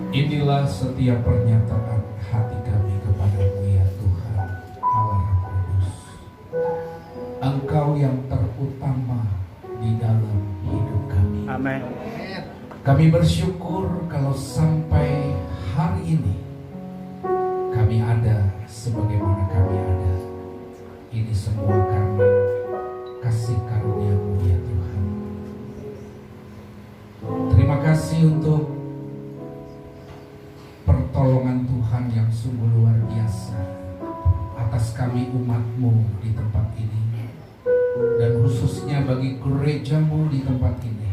Inilah setiap pernyataan hati kami kepadamu ya Tuhan Allah yang Kudus. Engkau yang terutama di dalam hidup kami. Amin. Kami bersyukur kalau sampai hari ini kami ada sebagaimana kami ada. Ini semua karena kasih karunia-Mu ya Tuhan. Terima kasih untuk pertolongan Tuhan yang sungguh luar biasa atas kami umat-Mu di tempat ini, dan khususnya bagi gereja-Mu di tempat ini.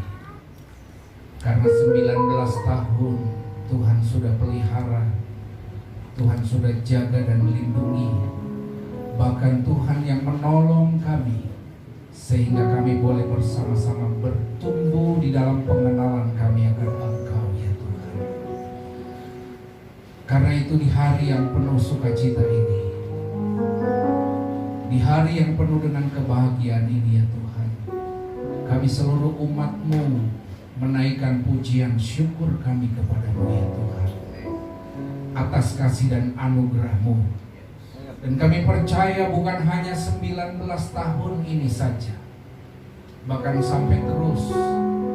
Karena 19 tahun Tuhan sudah pelihara, Tuhan sudah jaga dan melindungi, bahkan Tuhan yang menolong kami sehingga kami boleh bersama-sama bertumbuh di dalam pengenalan kami akan Engkau ya Tuhan. Karena itu di hari yang penuh sukacita ini, di hari yang penuh dengan kebahagiaan ini ya Tuhan, kami seluruh umat-Mu menaikkan pujian syukur kami kepadamu ya Tuhan atas kasih dan anugerah-Mu. Dan kami percaya bukan hanya 19 tahun ini saja, bahkan sampai terus,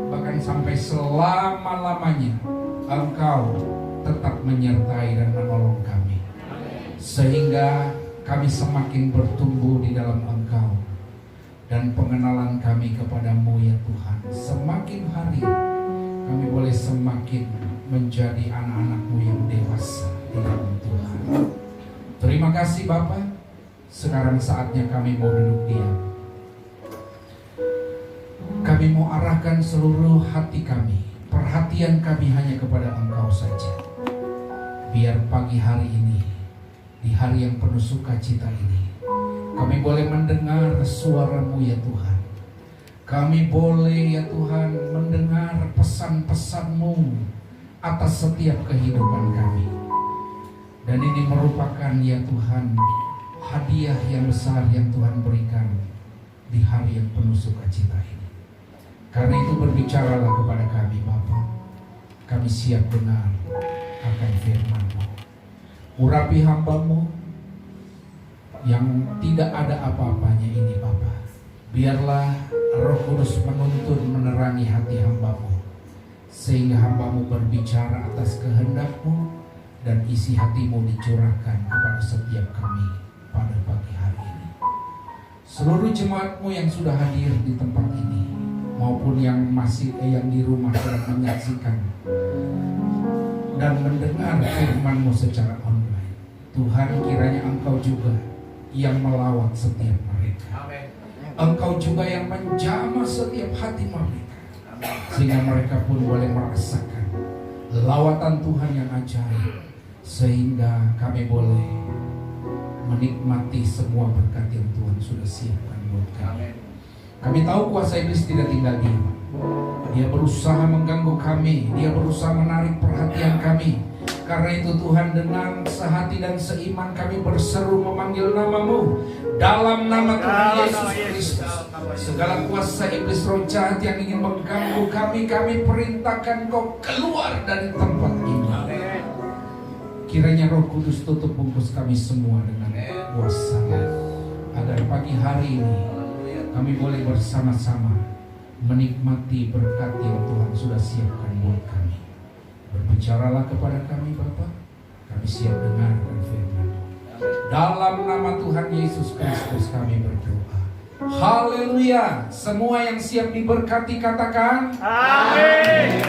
bahkan sampai selama-lamanya Engkau tetap menyertai dan menolong kami, sehingga kami semakin bertumbuh di dalam Engkau, dan pengenalan kami kepadamu ya Tuhan semakin hari kami boleh semakin menjadi anak-anak-Mu yang dewasa di dalam Tuhan. Terima kasih Bapa. Sekarang saatnya kami mau duduk diam. Kami mau arahkan seluruh hati kami, perhatian kami hanya kepada Engkau saja. Biar pagi hari ini, di hari yang penuh sukacita ini, kami boleh mendengar suara-Mu ya Tuhan. Kami boleh ya Tuhan mendengar pesan-pesan-Mu atas setiap kehidupan kami. Dan ini merupakan ya Tuhan hadiah yang besar yang Tuhan berikan di hari yang penuh sukacita ini. Karena itu berbicaralah kepada kami Bapa. Kami siap dengar akan firman-Mu. Urapi hamba-Mu yang tidak ada apa-apanya ini Bapa. Biarlah Roh Kudus menuntun menerangi hati hamba-Mu, sehingga hamba-Mu berbicara atas kehendak-Mu, dan isi hati-Mu dicurahkan kepada setiap kami pada pagi hari ini. Seluruh jemaat-Mu yang sudah hadir di tempat ini, maupun yang masih yang di rumah sedang menyaksikan dan mendengar firman-Mu secara online, Tuhan kiranya Engkau juga yang melawat setiap mereka. Engkau juga yang menjamah setiap hati mereka, sehingga mereka pun boleh merasakan lawatan Tuhan yang ajaib, sehingga kami boleh menikmati semua berkat yang Tuhan sudah siapkan buat kami. Kami tahu kuasa iblis tidak tinggal diam. Dia berusaha mengganggu kami, dia berusaha menarik perhatian kami. Karena itu Tuhan, dengan sehati dan seiman kami berseru memanggil nama-Mu. Dalam nama Tuhan Yesus Kristus, segala kuasa iblis roh jahat yang ingin mengganggu kami, kami perintahkan Kau keluar dari tempat ini. Kiranya Roh Kudus tutup bungkus kami semua dengan kuasa, agar pagi hari ini kami boleh bersama-sama menikmati berkat yang Tuhan sudah siapkan buat kami. Berbicaralah kepada kami Bapa. Kami siap dengarkan firman. Dalam nama Tuhan Yesus Kristus kami berdoa. Haleluya. Semua yang siap diberkati katakan amin.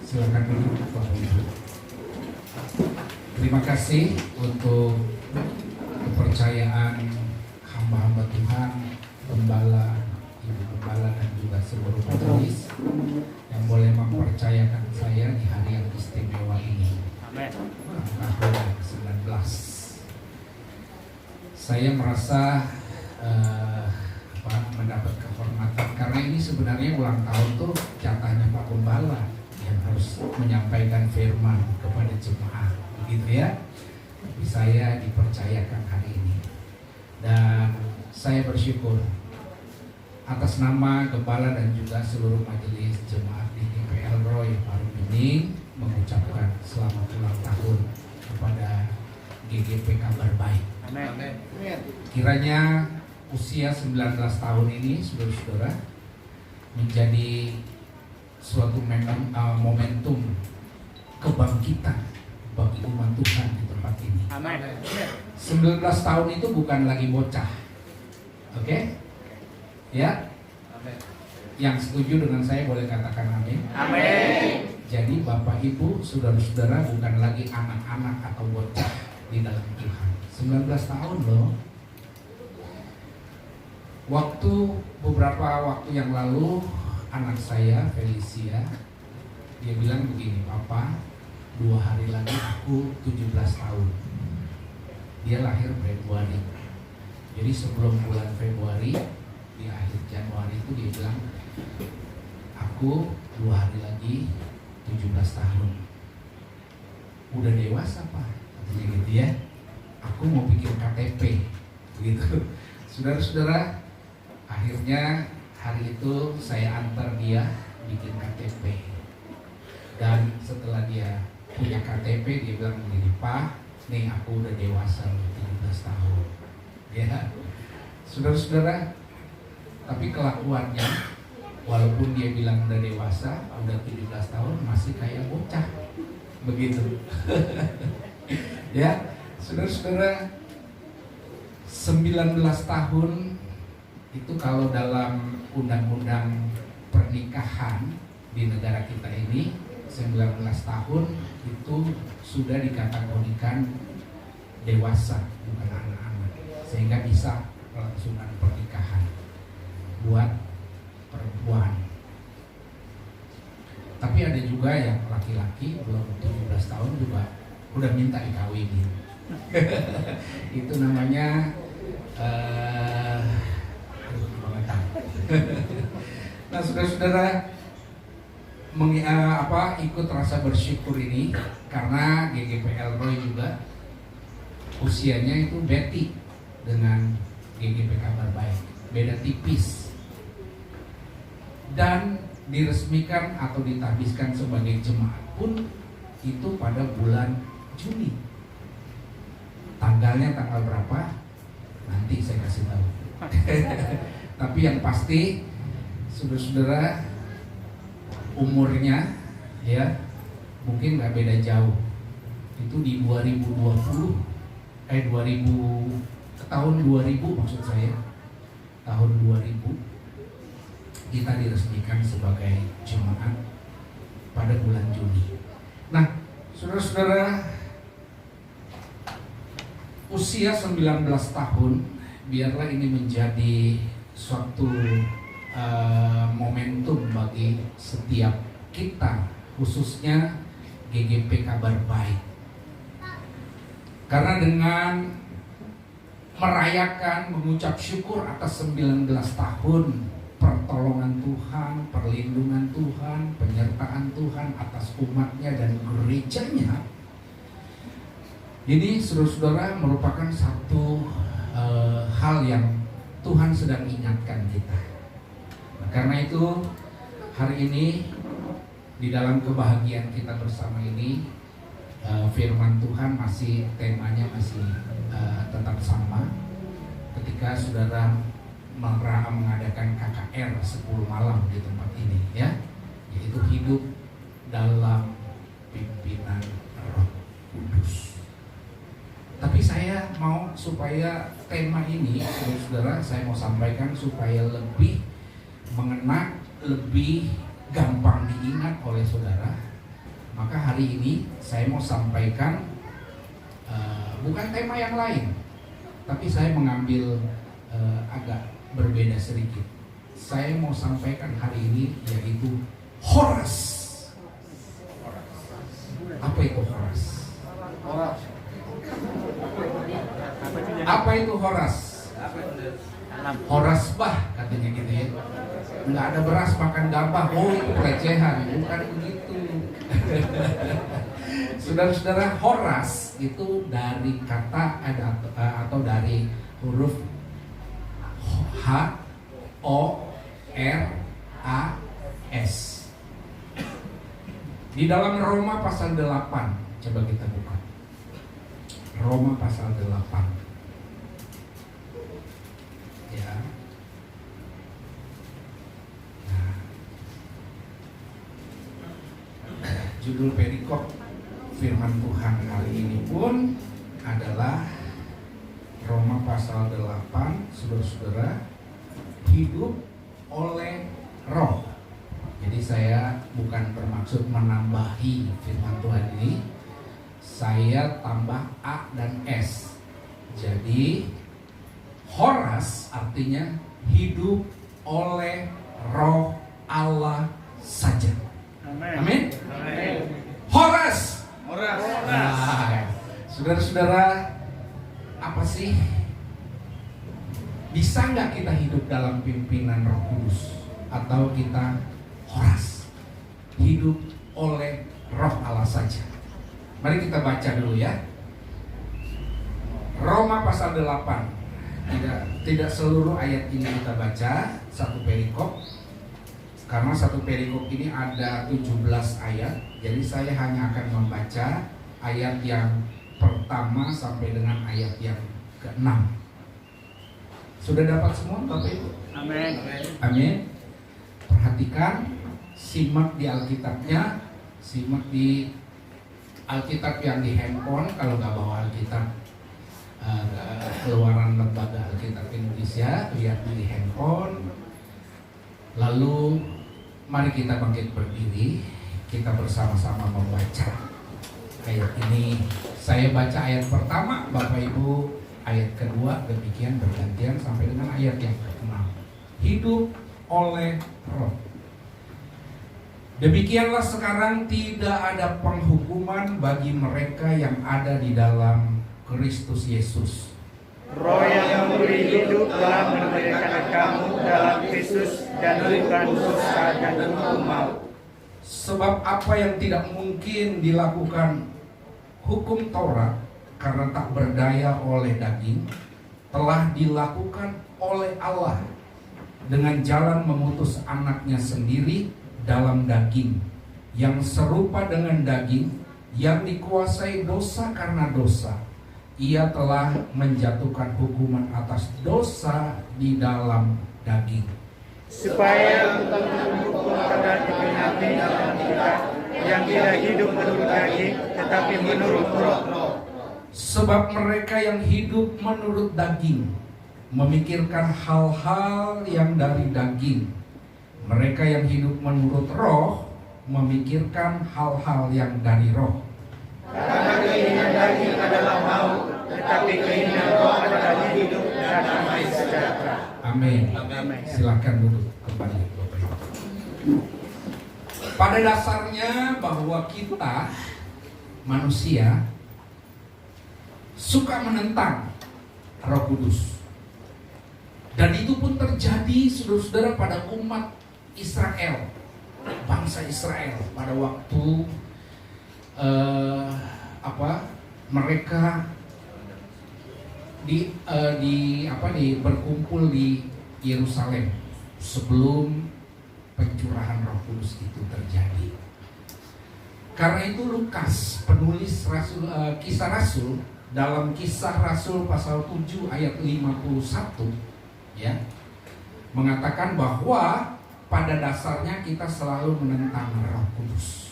Silakan duduk Bapak Ibu. Terima kasih untuk kepercayaan hamba-hamba Tuhan, gembala, ibu gembala dan juga seluruh majelis yang boleh mempercayakan saya di hari yang istimewa ini. Amin. Tahun 19. Saya merasa mendapat kehormatan karena ini sebenarnya ulang tahun tuh jatahnya Pak Gembala yang harus menyampaikan firman kepada jemaat, begitu ya. Tapi saya dipercayakan hari ini, dan saya bersyukur atas nama gembala dan juga seluruh majelis jemaat di TPA Roy Parumining mengucapkan selamat ulang tahun kepada GGP Kabar Baik. Amin. Kiranya usia 19 tahun ini, saudara-saudara, menjadi suatu momentum kebangkitan bagi umat Tuhan di tempat ini. Amin. 19 tahun itu bukan lagi bocah. Oke? Ya? Amin. Yang setuju dengan saya boleh katakan amin. Amin. Jadi Bapak Ibu, saudara-saudara bukan lagi anak-anak atau bocah di dalam Tuhan. 19 tahun loh. Beberapa waktu yang lalu anak saya Felicia, dia bilang begini, "Papa, 2 hari lagi aku 17 tahun." Dia lahir Februari. Jadi sebelum bulan Februari, di akhir Januari itu dia bilang, "Aku 2 hari lagi 17 tahun." Udah dewasa Pak, katanya gitu ya. "Aku mau bikin KTP," begitu. Saudara-saudara, akhirnya hari itu saya antar dia bikin KTP. Dan setelah dia punya KTP, dia bilang begini, "Pak, nih aku udah dewasa 17 tahun." Ya, saudara-saudara, tapi kelakuannya, walaupun dia bilang udah dewasa, udah 17 tahun, masih kayak bocah. Begitu. Ya, saudara-saudara, 19 tahun itu kalau dalam undang-undang pernikahan di negara kita ini, 19 tahun itu sudah dikategorikan dewasa, bukan anak-anak, sehingga bisa kelangsungan pernikahan buat perempuan. Tapi ada juga yang laki-laki belum 17 tahun juga udah minta dikawinin. Itu namanya nah, saudara-saudara, ikut rasa bersyukur ini karena GGPL Roy juga usianya itu Betty dengan GGP Kabar Baik, beda tipis, dan diresmikan atau ditabiskan sebagai jemaat pun itu pada bulan Juni. Tanggalnya tanggal berapa? Nanti saya kasih tahu. Tapi yang pasti, saudara-saudara, umurnya ya mungkin nggak beda jauh. Itu di tahun 2000 maksud saya, tahun 2000 kita diresmikan sebagai jemaat pada bulan Juni. Nah, saudara-saudara, usia 19 tahun, biarlah ini menjadi suatu momentum bagi setiap kita, khususnya GGP Kabar Baik. Karena dengan merayakan, mengucap syukur atas 19 tahun pertolongan Tuhan, perlindungan Tuhan, penyertaan Tuhan atas umatnya dan gerejanya, ini saudara-saudara merupakan satu hal yang Tuhan sedang ingatkan kita. Nah, karena itu hari ini di dalam kebahagiaan kita bersama ini, firman Tuhan temanya masih tetap sama. Ketika saudara mengadakan KKR 10 malam di tempat ini, ya, yaitu hidup dalam pimpinan Roh Kudus. Tapi saya mau supaya tema ini, saudara, saya mau sampaikan supaya lebih mengena, lebih gampang diingat oleh saudara. Maka hari ini saya mau sampaikan bukan tema yang lain, tapi saya mengambil agak berbeda sedikit. Saya mau sampaikan hari ini yaitu Horas. Apa itu Horas? Apa itu Horas? Horas bah katanya gitu ya. Nggak ada beras makan gabah. Oh, itu pelecehan. Bukan begitu. Saudara-saudara, Horas itu dari kata atau dari huruf H-O-R-A-S. Di dalam Roma pasal 8, coba kita buka. Roma pasal 8. Ya. Nah. Judul perikop firman Tuhan hari ini pun adalah Roma pasal 8, saudara-saudara, hidup oleh roh. Jadi saya bukan bermaksud menambahi firman Tuhan ini, saya tambah A dan S. Jadi horas artinya hidup oleh roh Allah saja. Amin. Horas. Nah, saudara-saudara, apa sih? Bisa nggak kita hidup dalam pimpinan Roh Kudus atau kita horas, hidup oleh roh Allah saja? Mari kita baca dulu ya. Roma pasal 8. Tidak seluruh ayat ini kita baca, satu perikop. Karena satu perikop ini ada 17 ayat, jadi saya hanya akan membaca ayat yang pertama sampai dengan ayat yang ke-6. Sudah dapat semua Bapak Ibu? Amin. Amin. Perhatikan, simak di Alkitabnya, simak di Alkitab yang di handphone. Kalau nggak bawa Alkitab, Keluaran Lembaga Alkitab Indonesia, lihat di handphone. Lalu mari kita bangkit berdiri, kita bersama-sama membaca ayat ini. Saya baca ayat pertama, Bapak Ibu ayat kedua, demikian bergantian sampai dengan ayat yang ke-6. Hidup oleh roh. Demikianlah sekarang tidak ada penghukuman bagi mereka yang ada di dalam Kristus Yesus. Roh yang memberi hidup telah memerdekakan kamu dalam Kristus dan bukan dosa dan hukum maut. Sebab apa yang tidak mungkin dilakukan hukum Taurat karena tak berdaya oleh daging, telah dilakukan oleh Allah dengan jalan memutus anaknya sendiri dalam daging, yang serupa dengan daging, yang dikuasai dosa karena dosa. Ia telah menjatuhkan hukuman atas dosa di dalam daging, supaya hukum pada digenapi dalam kita yang tidak hidup menurut daging tetapi menurut roh. Sebab mereka yang hidup menurut daging memikirkan hal-hal yang dari daging. Mereka yang hidup menurut roh memikirkan hal-hal yang dari roh. Karena keinginan daging adalah maut, tetapi keinginan roh adalah hidup dan damai sejahtera. Amin. Silakan duduk kembali Bapak Ibu. Pada dasarnya bahwa kita manusia suka menentang Roh Kudus. Dan itu pun terjadi saudara-saudara pada umat Israel, bangsa Israel pada waktu mereka berkumpul di Yerusalem sebelum pencurahan Roh Kudus itu terjadi. Karena itu Lukas, penulis Kisah Rasul, dalam Kisah Rasul pasal 7 ayat 51 ya, mengatakan bahwa pada dasarnya kita selalu menentang Roh Kudus.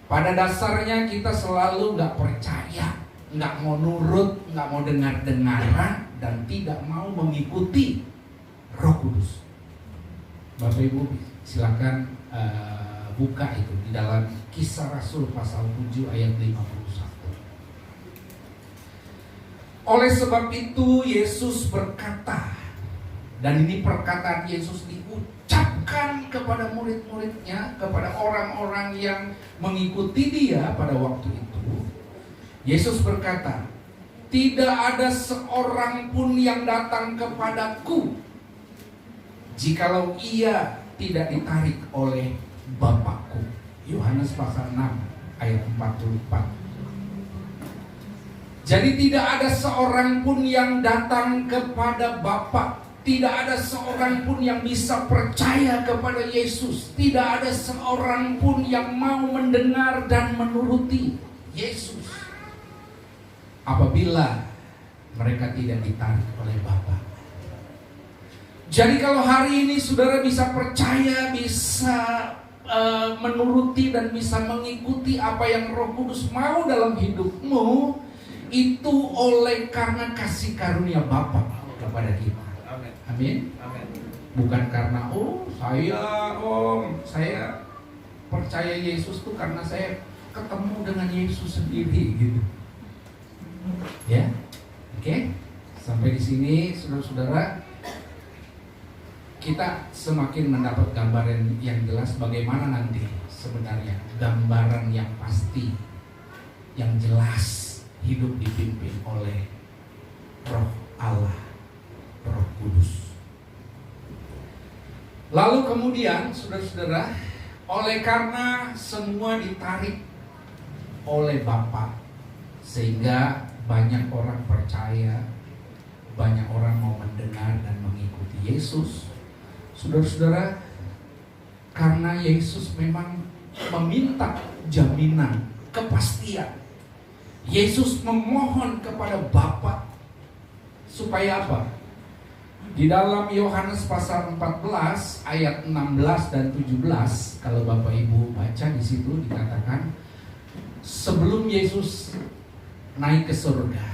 Pada dasarnya kita selalu gak percaya, gak mau nurut, gak mau dengar-dengaran, dan tidak mau mengikuti Roh Kudus. Bapak Ibu silakan buka itu di dalam Kisah Rasul pasal 7 ayat 51. Oleh sebab itu Yesus berkata, dan ini perkataan Yesus diucapkan kepada murid-muridnya, kepada orang-orang yang mengikuti dia pada waktu itu. Yesus berkata, tidak ada seorang pun yang datang kepadaku jikalau ia tidak ditarik oleh Bapakku. Yohanes pasal 6 ayat 44. Jadi tidak ada seorang pun yang datang kepada Bapa Tidak ada seorang pun yang bisa percaya kepada Yesus. Tidak ada seorang pun yang mau mendengar dan menuruti Yesus apabila mereka tidak ditarik oleh Bapa. Jadi kalau hari ini saudara bisa percaya, bisa menuruti dan bisa mengikuti apa yang Roh Kudus mau dalam hidupmu, itu oleh karena kasih karunia Bapa kepada kita. Amin. Bukan karena saya percaya Yesus tuh karena saya ketemu dengan Yesus sendiri gitu. Ya. Oke. Sampai di sini saudara-saudara, kita semakin mendapat gambaran yang jelas bagaimana nanti sebenarnya gambaran yang pasti, yang jelas hidup dipimpin oleh Roh Allah, Roh Kudus. Lalu kemudian saudara-saudara, oleh karena semua ditarik oleh Bapa, sehingga banyak orang percaya, banyak orang mau mendengar dan mengikuti Yesus. Saudara-saudara, karena Yesus memang meminta jaminan, kepastian. Yesus memohon kepada Bapa supaya apa? Di dalam Yohanes pasal 14 ayat 16 dan 17, kalau Bapak Ibu baca di situ dikatakan sebelum Yesus naik ke surga.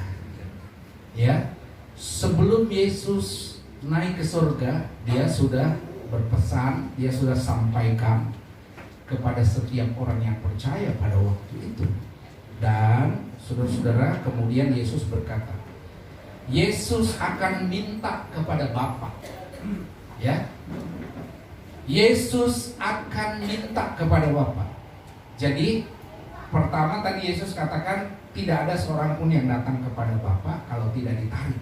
Ya. Sebelum Yesus naik ke surga, dia sudah berpesan, dia sudah sampaikan kepada setiap orang yang percaya pada waktu itu. Dan saudara-saudara, kemudian Yesus berkata, Yesus akan minta kepada Bapa. Ya. Yesus akan minta kepada Bapa. Jadi pertama tadi Yesus katakan tidak ada seorang pun yang datang kepada Bapa kalau tidak ditarik.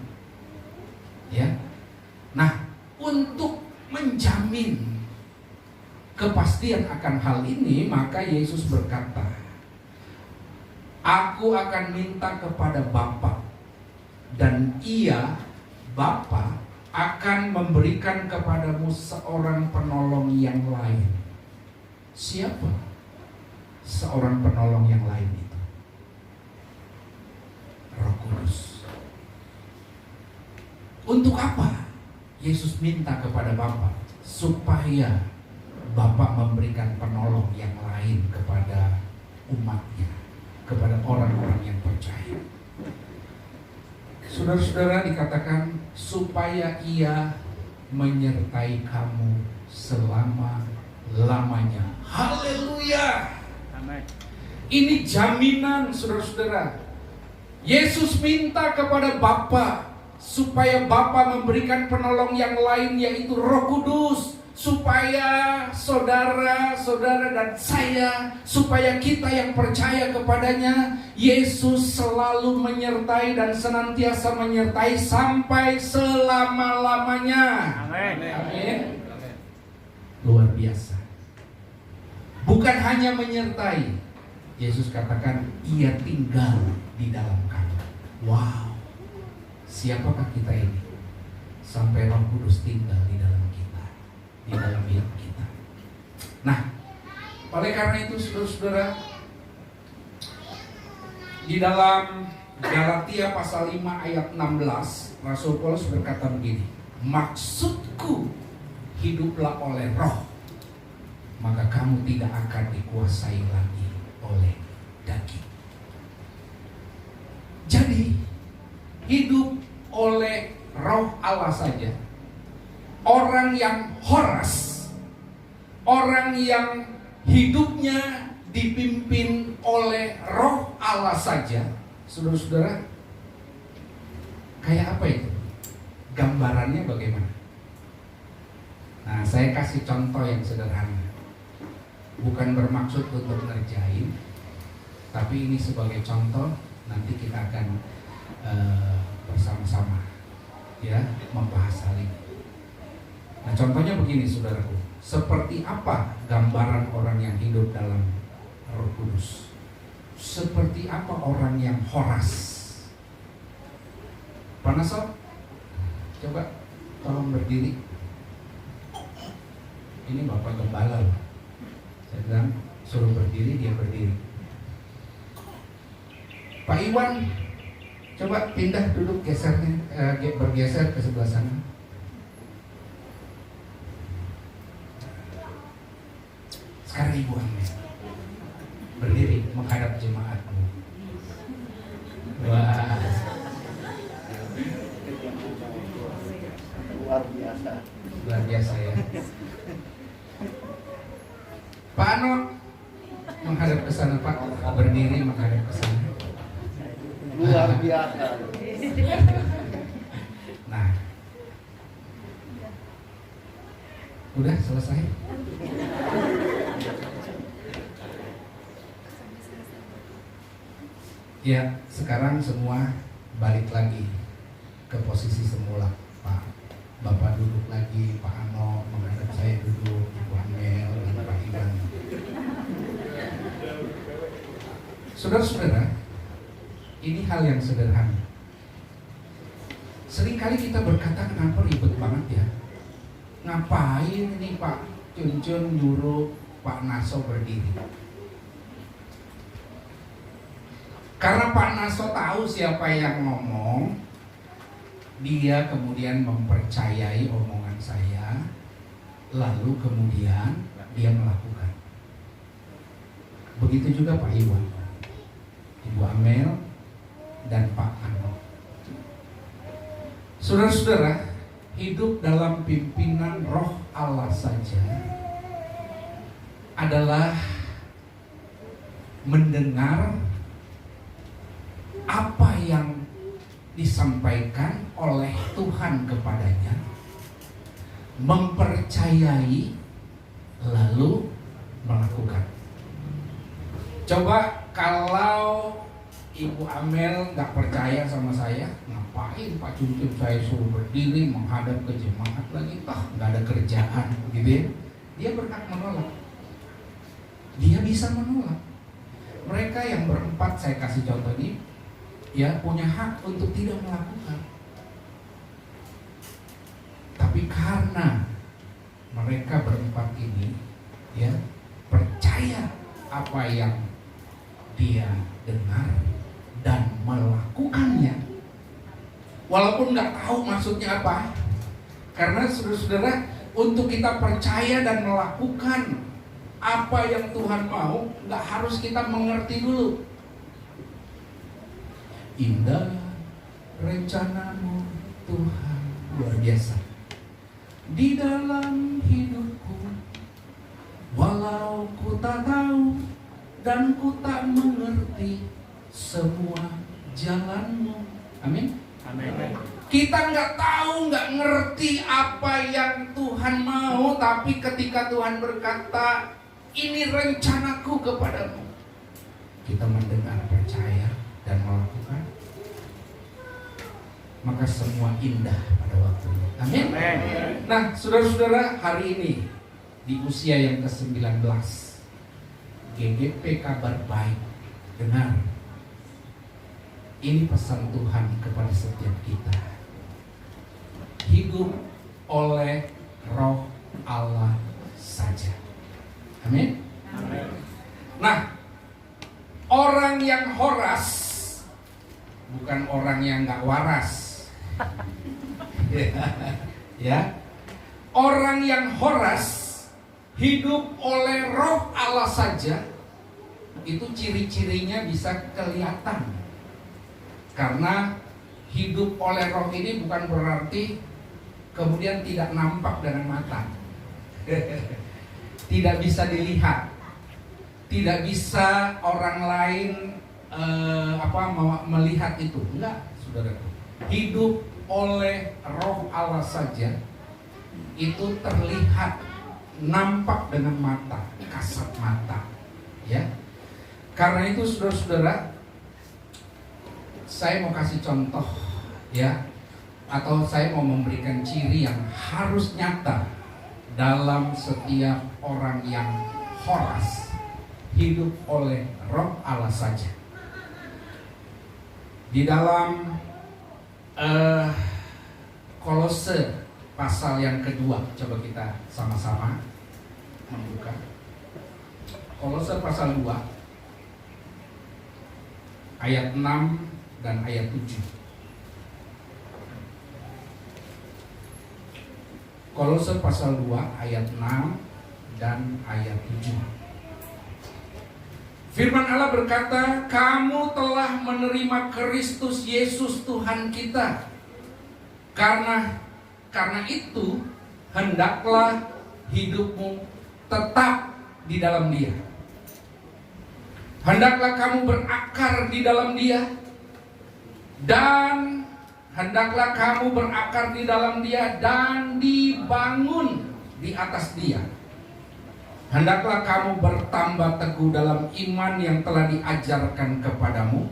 Ya. Nah, untuk menjamin kepastian akan hal ini, maka Yesus berkata, Aku akan minta kepada Bapa, dan Ia, Bapa, akan memberikan kepadamu seorang penolong yang lain. Siapa seorang penolong yang lain itu? Roh Kudus. Untuk apa Yesus minta kepada Bapa? Supaya Bapa memberikan penolong yang lain kepada umatnya, kepada orang-orang yang percaya. Saudara-saudara, dikatakan supaya Ia menyertai kamu selama-lamanya. Haleluya. Amin. Ini jaminan, saudara-saudara. Yesus minta kepada Bapa supaya Bapa memberikan penolong yang lain, yaitu Roh Kudus, supaya saudara-saudara dan saya, supaya kita yang percaya kepadanya, Yesus selalu menyertai dan senantiasa menyertai sampai selama-lamanya. Amin. Amin. Luar biasa. Bukan hanya menyertai, Yesus katakan Ia tinggal di dalam kamu. Wow. Siapakah kita ini? Sampai Roh Kudus tinggal di dalam kita, di dalam hidup kita. Nah, oleh karena itu saudara-saudara, di dalam Galatia pasal 5 ayat 16, Rasul Paulus berkata begini, maksudku hiduplah oleh Roh, maka kamu tidak akan dikuasai lagi oleh daging. Jadi hidup oleh Roh Allah saja. Orang yang horas, orang yang hidupnya dipimpin oleh Roh Allah saja, saudara-saudara, kayak apa itu? Gambarannya bagaimana? Nah, saya kasih contoh yang sederhana. Bukan bermaksud untuk ngerjain, tapi ini sebagai contoh. Nanti kita akan bersama-sama ya membahas hal ini. Nah, contohnya begini saudaraku, seperti apa gambaran orang yang hidup dalam Roh Kudus? Seperti apa orang yang horas? Panas sob? Coba tolong berdiri. Ini Bapak Gembala loh. Saya bilang suruh berdiri, dia berdiri. Pak Iwan, coba pindah duduk, bergeser ke sebelah sana. Sekarang Ibu Amel berdiri menghadap jemaatmu. Wah, luar biasa ya. Pak Ano menghadap ke sana, Pak. Berdiri menghadap ke sana. Luar biasa. Nah, udah selesai. Ya, sekarang semua balik lagi ke posisi semula, Pak. Bapak duduk lagi, Pak Ano menghadap saya duduk, Ibu Amel dan Pak Iwan. Saudara-saudara, ini hal yang sederhana. Seringkali kita berkata, kenapa ribet banget ya? Ngapain ini Pak Cuncun nyuruh Pak Naso berdiri? Karena Pak Naso tahu siapa yang ngomong, dia kemudian mempercayai omongan saya, lalu kemudian dia melakukan. Begitu juga Pak Iwan, Ibu Amel, dan Pak Ano. Saudara-saudara, hidup dalam pimpinan Roh Allah saja adalah mendengar apa yang disampaikan oleh Tuhan kepadanya, mempercayai, lalu melakukan. Coba kalau Ibu Amel nggak percaya sama saya, ngapain Pak Cuncun saya suruh berdiri menghadap ke jemaat lagi, nggak ada kerjaan, gitu ya. Dia berhak menolak. Dia bisa menolak. Mereka yang berempat saya kasih contoh ini, ya punya hak untuk tidak melakukan. Tapi karena mereka berempat ini, ya percaya apa yang dia dengar dan melakukannya, walaupun nggak tahu maksudnya apa. Karena saudara-saudara, untuk kita percaya dan melakukan apa yang Tuhan mau, nggak harus kita mengerti dulu. Indah rencanamu Tuhan, luar biasa di dalam hidupku, walau ku tak tahu dan ku tak mengerti semua jalanmu. Amin. Amin. Kita nggak tahu, nggak ngerti apa yang Tuhan mau, tapi ketika Tuhan berkata, ini rencanaku kepadamu, kita mendengar, percaya, dan melakukan, maka semua indah pada waktunya. Amin. Nah, saudara-saudara, hari ini di usia yang ke-19, GGP Kabar Baik, dengar, ini pesan Tuhan kepada setiap kita. Hidup oleh Roh Allah saja. Amin. Nah, orang yang horas bukan orang yang nggak waras. Ya, orang yang horas hidup oleh Roh Allah saja, itu ciri-cirinya bisa kelihatan. Karena hidup oleh Roh ini bukan berarti kemudian tidak nampak dengan mata. Tidak bisa dilihat, tidak bisa orang lain melihat itu. Enggak, saudara. Hidup oleh Roh Allah saja itu terlihat, nampak dengan mata, kasat mata, ya. Karena itu saudara-saudara, saya mau kasih contoh, ya, atau saya mau memberikan ciri yang harus nyata dalam setiap orang yang horas, hidup oleh Roh Allah saja. Di dalam Kolose pasal yang kedua. Coba kita sama-sama membuka Kolose pasal 2 ayat 6 dan ayat 7. Kolose pasal 2 ayat 6 dan ayat 7. Firman Allah berkata, kamu telah menerima Kristus Yesus Tuhan kita. Karena itu hendaklah hidupmu tetap di dalam Dia. Hendaklah kamu berakar di dalam Dia, dan hendaklah kamu berakar di dalam Dia dan dibangun di atas Dia. Hendaklah kamu bertambah teguh dalam iman yang telah diajarkan kepadamu,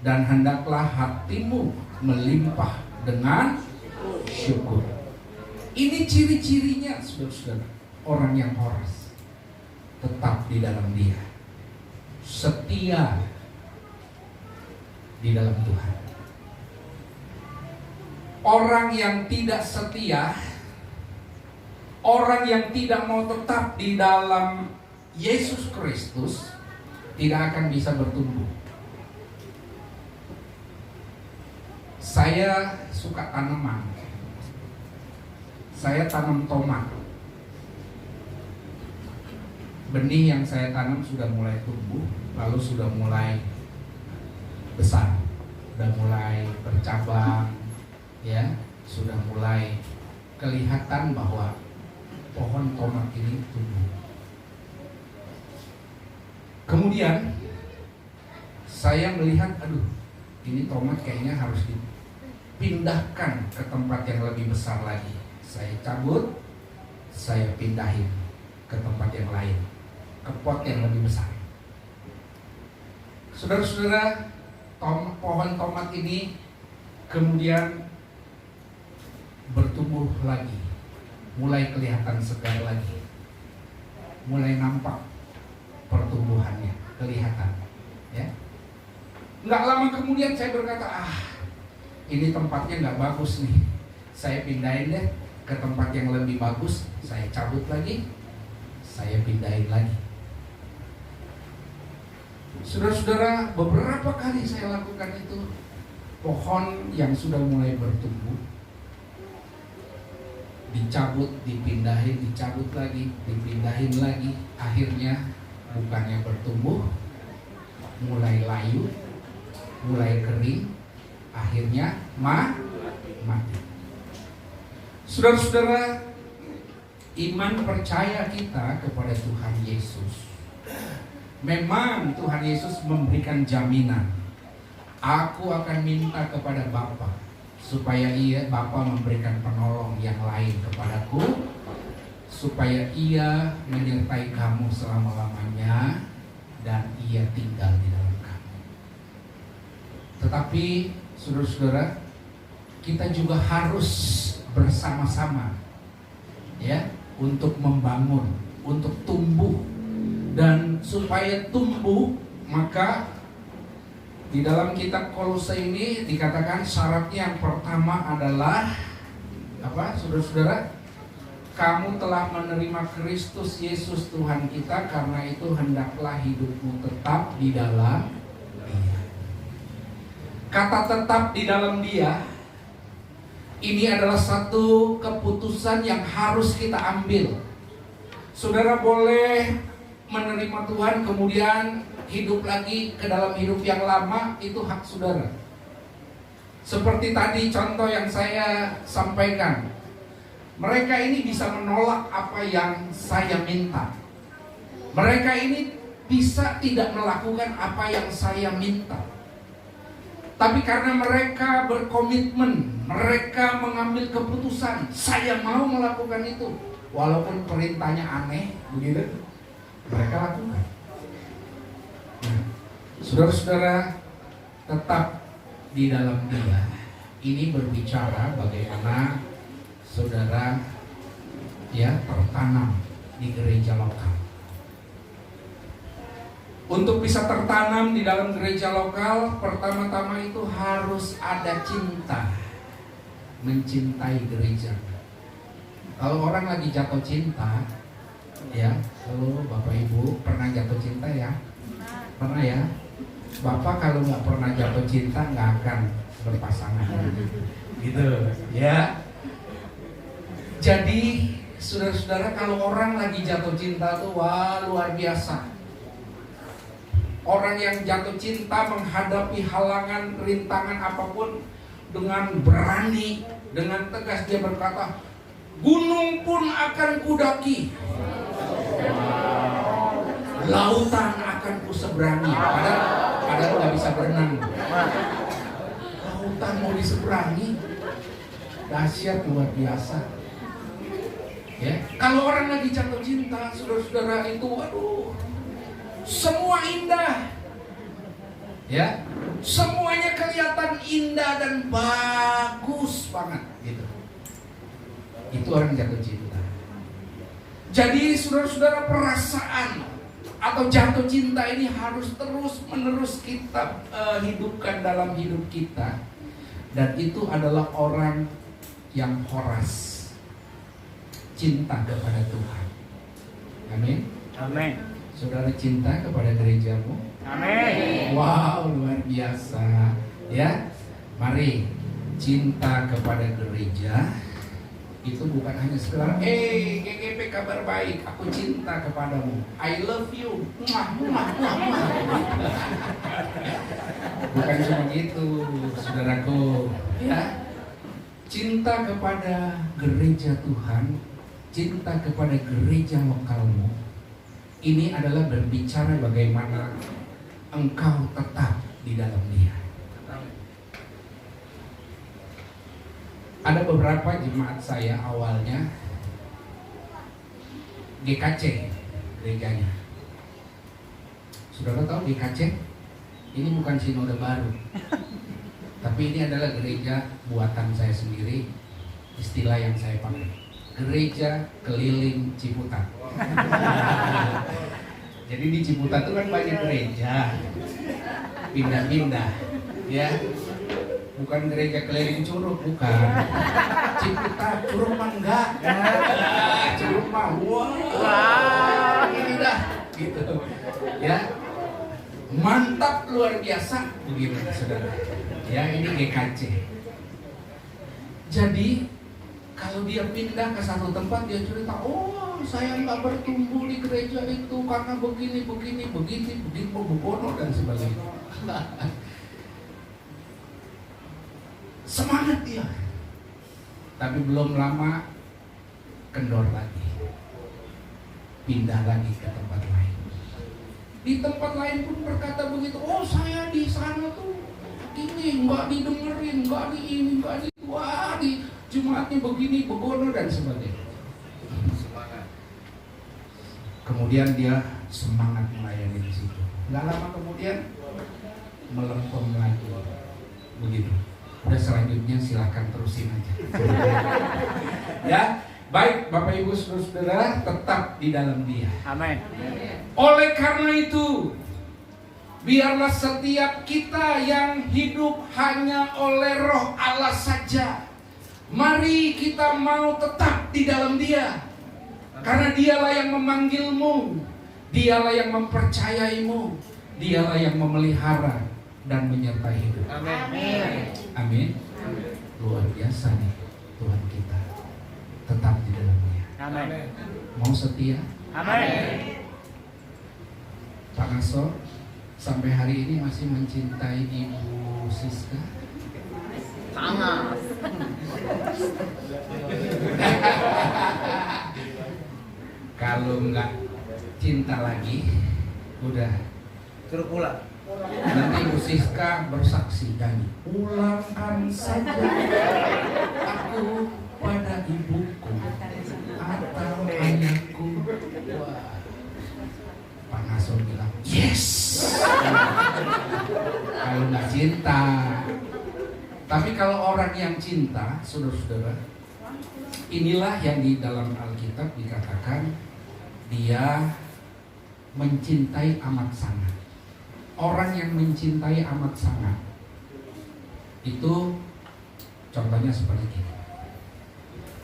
dan hendaklah hatimu melimpah dengan syukur. Ini ciri-cirinya, saudara-saudara, orang yang horas, tetap di dalam Dia, setia di dalam Tuhan. Orang yang tidak setia, orang yang tidak mau tetap di dalam Yesus Kristus, tidak akan bisa bertumbuh. Saya suka tanaman. Saya tanam tomat. Benih yang saya tanam sudah mulai tumbuh, lalu sudah mulai besar, sudah mulai bercabang, ya, sudah mulai kelihatan bahwa pohon tomat ini tumbuh. Kemudian saya melihat, ini tomat kayaknya harus dipindahkan ke tempat yang lebih besar lagi. Saya cabut, saya pindahin ke tempat yang lain, ke pot yang lebih besar. Saudara-saudara, pohon tomat ini kemudian bertumbuh lagi, mulai kelihatan segar lagi, mulai nampak pertumbuhannya, kelihatan, ya. Nggak lama kemudian saya berkata, ini tempatnya nggak bagus nih, saya pindahin deh ke tempat yang lebih bagus. Saya cabut lagi, saya pindahin lagi. Saudara-saudara, beberapa kali saya lakukan itu. Pohon yang sudah mulai bertumbuh dicabut, dipindahin, dicabut lagi, dipindahin lagi. Akhirnya bukannya bertumbuh, mulai layu, mulai kering, akhirnya mati. Saudara-saudara, iman percaya kita kepada Tuhan Yesus, memang Tuhan Yesus memberikan jaminan. Aku akan minta kepada Bapa supaya Bapa memberikan penolong yang lain kepadaku, supaya Ia menyertai kamu selama-lamanya dan Ia tinggal di dalam kamu. Tetapi saudara-saudara, kita juga harus bersama-sama, ya, untuk membangun, untuk tumbuh. Dan supaya tumbuh, maka di dalam kitab Kolose ini dikatakan syaratnya yang pertama adalah apa, saudara-saudara? Kamu telah menerima Kristus Yesus Tuhan kita, karena itu hendaklah hidupmu tetap di dalam Dia. Kata tetap di dalam Dia ini adalah satu keputusan yang harus kita ambil. Saudara boleh menerima Tuhan kemudian hidup lagi ke dalam hidup yang lama, itu hak saudara. Seperti tadi contoh yang saya sampaikan, mereka ini bisa menolak apa yang saya minta. Mereka ini bisa tidak melakukan apa yang saya minta. Tapi karena mereka berkomitmen, mereka mengambil keputusan, saya mau melakukan itu, walaupun perintahnya aneh, begitu, mereka lakukan. Nah, saudara-saudara, tetap di dalam Dia. Ini berbicara bagaimana saudara, ya, tertanam di gereja lokal. Untuk bisa tertanam di dalam gereja lokal, pertama-tama itu harus ada cinta, mencintai gereja. Kalau orang lagi jatuh cinta, ya, halo Bapak Ibu pernah jatuh cinta ya? Pernah ya? Bapak kalau nggak pernah jatuh cinta nggak akan berpasangan, gitu, ya. Jadi saudara-saudara, kalau orang lagi jatuh cinta tuh wah luar biasa. Orang yang jatuh cinta menghadapi halangan, rintangan apapun dengan berani, dengan tegas dia berkata, gunung pun akan kudaki, lautan akan kuseberangi. Padahal nggak bisa berenang. Lautan mau diseberangi, dahsyat luar biasa. Ya, kalau orang lagi jatuh cinta, saudara-saudara itu, waduh, semua indah, ya, semuanya kelihatan indah dan bagus banget, gitu. Itu orang jatuh cinta. Jadi saudara-saudara, perasaan atau jatuh cinta ini harus terus-menerus kita hidupkan dalam hidup kita. Dan itu adalah orang yang horas, cinta kepada Tuhan. Amin. Amin. Saudara cinta kepada gerejamu? Amin. Wow, luar biasa. Ya, mari cinta kepada gereja itu bukan hanya sekedar GGP kabar baik, aku cinta kepadamu, I love you, muah, muah, muah, muah. Bukan cuma gitu, saudaraku, ya. Cinta kepada gereja Tuhan, cinta kepada gereja lokalmu, ini adalah berbicara bagaimana engkau tetap di dalam Dia. Ada beberapa jemaat saya awalnya GKC gerejanya. Saudara tahu GKC? Ini bukan sinode baru, tapi ini adalah gereja buatan saya sendiri. Istilah yang saya pakai, gereja keliling Ciputat. Jadi di Ciputat itu kan banyak gereja, pindah-pindah, ya. Bukan gereja keliling Curug, bukan. Ciputat, Curug mah enggak. Curug mah, wah, ini dah, gitu, ya. Mantap, luar biasa, begitu saudara. Ya, ini GKC. Jadi kalau dia pindah ke satu tempat, dia cerita, oh saya nggak bertumbuh di gereja itu karena begini, begono dan sebagainya. Semangat dia. Tapi belum lama kendor lagi, pindah lagi ke tempat lain. Di tempat lain pun berkata begitu, oh saya di sana tuh ini nggak didengerin, nggak di ini, nggak di wah di Jumatnya begini, begono dan sebagainya. Semangat. Kemudian dia semangat melayani di situ. Nggak lama kemudian melempem lagi, begitu. Udah selanjutnya silakan terusin aja. Ya, baik Bapak Ibu Saudara, tetap di dalam Dia. Amin. Oleh karena itu, biarlah setiap kita yang hidup hanya oleh Roh Allah saja. Mari kita mau tetap di dalam Dia. Karena Dialah yang memanggilmu, Dialah yang mempercayaimu, Dialah yang memelihara dan menyertai hidup. Amin. Amin. Luar biasa nih Tuhan kita. Tetap di dalam Dia. Amin. Mau setia? Amin. Pak Nasor sampai hari ini masih mencintai Ibu Siska? Sangat. Kalau nggak cinta lagi, udah Suruh pulang. nanti Ibu Siska bersaksi dan ulangkan saja aku pada ibuku atau ayahku. Wah. Pak Nasor bilang yes. Kalau nggak cinta. Tapi kalau orang yang cinta, saudara-saudara, inilah yang di dalam Alkitab dikatakan dia mencintai amat sangat. Orang yang mencintai amat sangat itu contohnya seperti ini.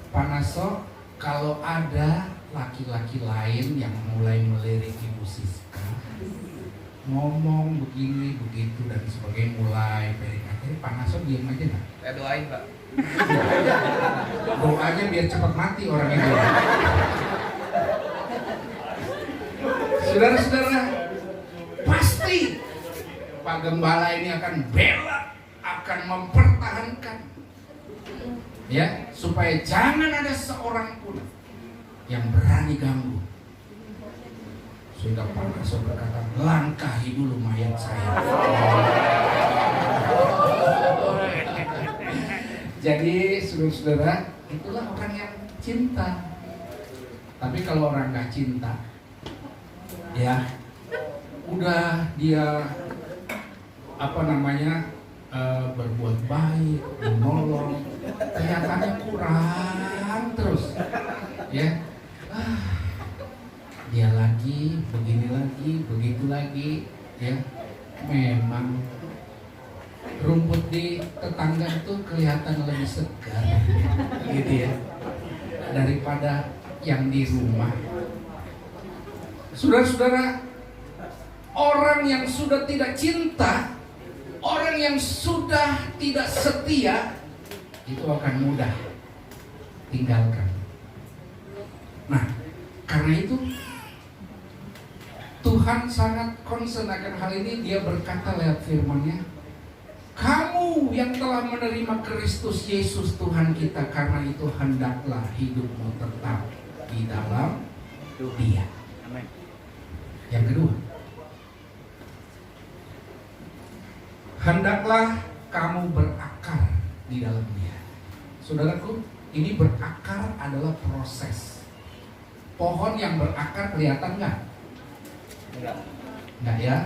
Pak Nasor kalau ada laki-laki lain yang mulai melirik Ibu Siska, ngomong begini begitu dan sebagainya, mulai PDKT, Pak Naso diam aja nggak? Saya doain, Pak. Doanya biar cepat mati orang itu. Saudara-saudara, pasti Pak Gembala ini akan bela, akan mempertahankan, ya, supaya jangan ada seorang pun yang berani ganggu. Sudah Pak Naso berkata, langkahi dulu mayat saya. Jadi saudara-saudara, itulah orang yang cinta. Tapi kalau orang nggak cinta, ya udah dia berbuat baik, menolong, kelihatannya kurang terus, ya. Dia lagi, begini lagi, begitu lagi, ya. Memang rumput di tetangga itu kelihatan lebih segar, gitu ya, daripada yang di rumah. Saudara-saudara, orang yang sudah tidak cinta, orang yang sudah tidak setia, itu akan mudah tinggalkan. Nah, karena itu Tuhan sangat concern akan hal ini. Dia berkata lewat firman-Nya, kamu yang telah menerima Kristus Yesus Tuhan kita, karena itu hendaklah hidupmu tetap di dalam Dia. Amin. Yang kedua, hendaklah kamu berakar di dalam Dia. Saudaraku, ini berakar adalah proses. Pohon yang berakar kelihatan nggak? Enggak ya.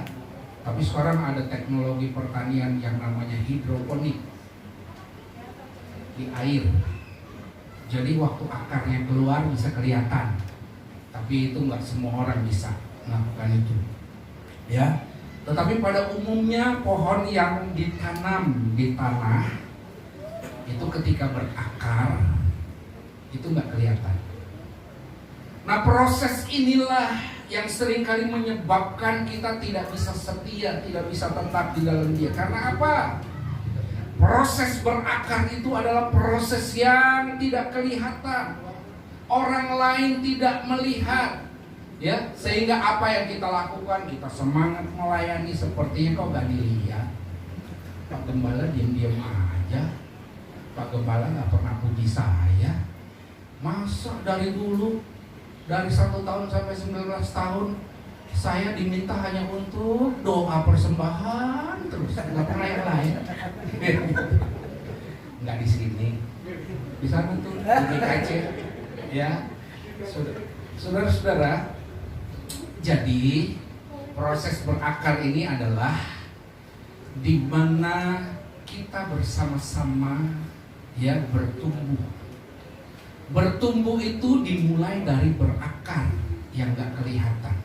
Tapi sekarang ada teknologi pertanian yang namanya hidroponik di air. Jadi waktu akarnya keluar bisa kelihatan. Tapi itu nggak semua orang bisa melakukan itu. Ya. Tetapi pada umumnya pohon yang ditanam di tanah itu ketika berakar itu nggak kelihatan. Nah, proses inilah yang seringkali menyebabkan kita tidak bisa setia, tidak bisa tetap di dalam Dia. Karena apa? Proses berakar itu adalah proses yang tidak kelihatan. Orang lain tidak melihat, ya, sehingga apa yang kita lakukan, kita semangat melayani sepertinya kok gak dilihat. Pak Gembala diam-diam aja. Pak Gembala gak pernah puji saya. Masa dari dulu, dari 1 tahun sampai 19 tahun saya diminta hanya untuk doa persembahan terus, nggak pernah yang lain. Nggak di sini, di sana tuh di GKC, ya. Saudara-saudara, jadi proses berakar ini adalah di mana kita bersama-sama, ya, bertumbuh. Bertumbuh itu dimulai dari berakar yang gak kelihatan.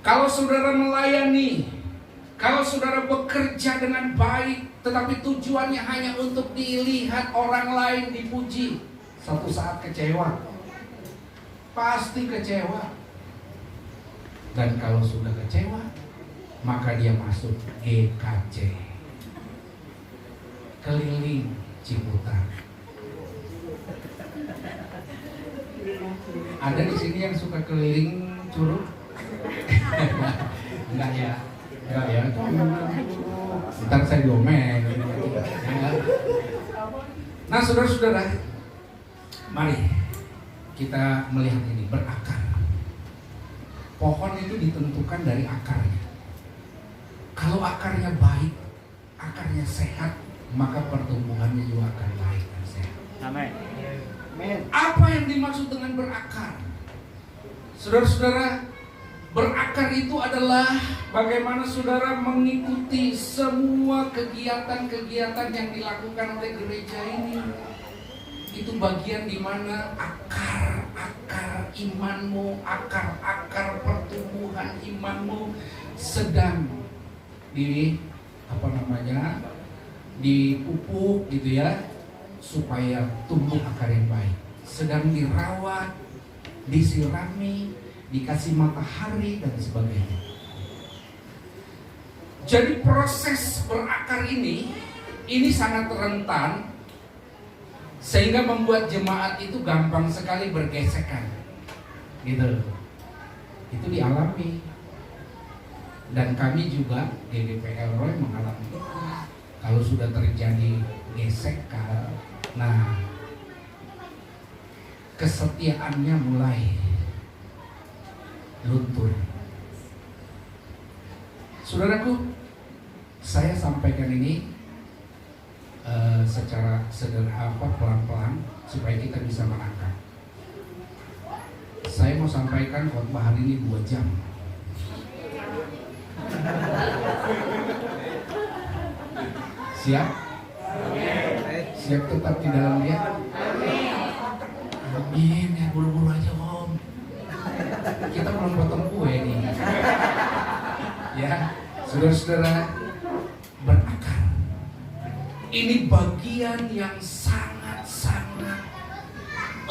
Kalau saudara melayani, kalau saudara bekerja dengan baik, tetapi tujuannya hanya untuk dilihat orang lain, dipuji, suatu saat kecewa. Pasti kecewa. Dan kalau sudah kecewa, maka dia masuk GKC, keliling Ciputat. Ada di sini yang suka keliling Curug? Enggak ya? Enggak ya? Ntar saya diomelin. Nah, saudara-saudara, mari kita melihat ini, berakar. Pohon itu ditentukan dari akarnya. Kalau akarnya baik, akarnya sehat, maka pertumbuhannya juga akan baik dan sehat. Amin. Apa yang dimaksud dengan berakar? Saudara-saudara, berakar itu adalah bagaimana saudara mengikuti semua kegiatan-kegiatan yang dilakukan oleh gereja ini. Itu bagian di mana akar-akar imanmu, akar-akar pertumbuhan imanmu sedang dipupuk gitu ya, supaya tumbuh akar yang baik. sedang dirawat, disirami, dikasih matahari dan sebagainya. Jadi proses berakar ini sangat rentan, sehingga membuat jemaat itu gampang sekali bergesekan, gitu. Itu dialami, dan kami juga GDPL Roy mengalami itu. Kalau sudah terjadi gesekan, nah kesetiaannya mulai luntur. Saudaraku, saya sampaikan ini secara sederhana, pelan-pelan, supaya kita bisa menangkap. Saya mau sampaikan khotbah hari ini 2 jam. Siap? Siap tetap di dalam Dia? Amin, ya buru-buru aja Om. Kita belum potong kue nih. Ya, saudara-saudara, berakar. Ini bagian yang sangat-sangat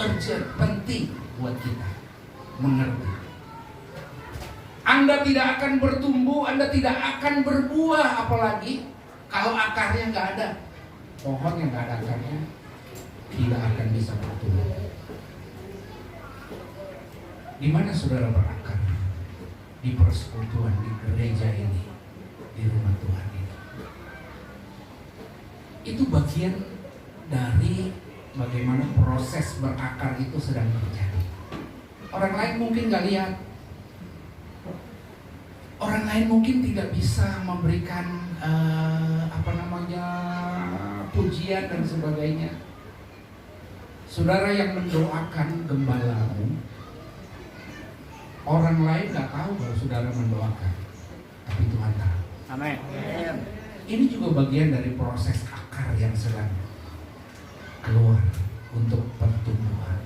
urgent, penting buat kita mengerti. Anda tidak akan bertumbuh, Anda tidak akan berbuah, apalagi kalau akarnya nggak ada. Pohon yang nggak ada akarnya tidak akan bisa bertumbuh. Di mana saudara berakar? Di persekutuan, di gereja ini, di rumah Tuhan ini. Itu bagian dari bagaimana proses berakar itu sedang terjadi. Orang lain mungkin nggak lihat. Orang lain mungkin tidak bisa memberikan pujian dan sebagainya. Saudara yang mendoakan gembalamu, orang lain nggak tahu kalau saudara mendoakan, tapi Tuhan tahu. Amin. Ini juga bagian dari proses akar yang sedang keluar untuk pertumbuhan.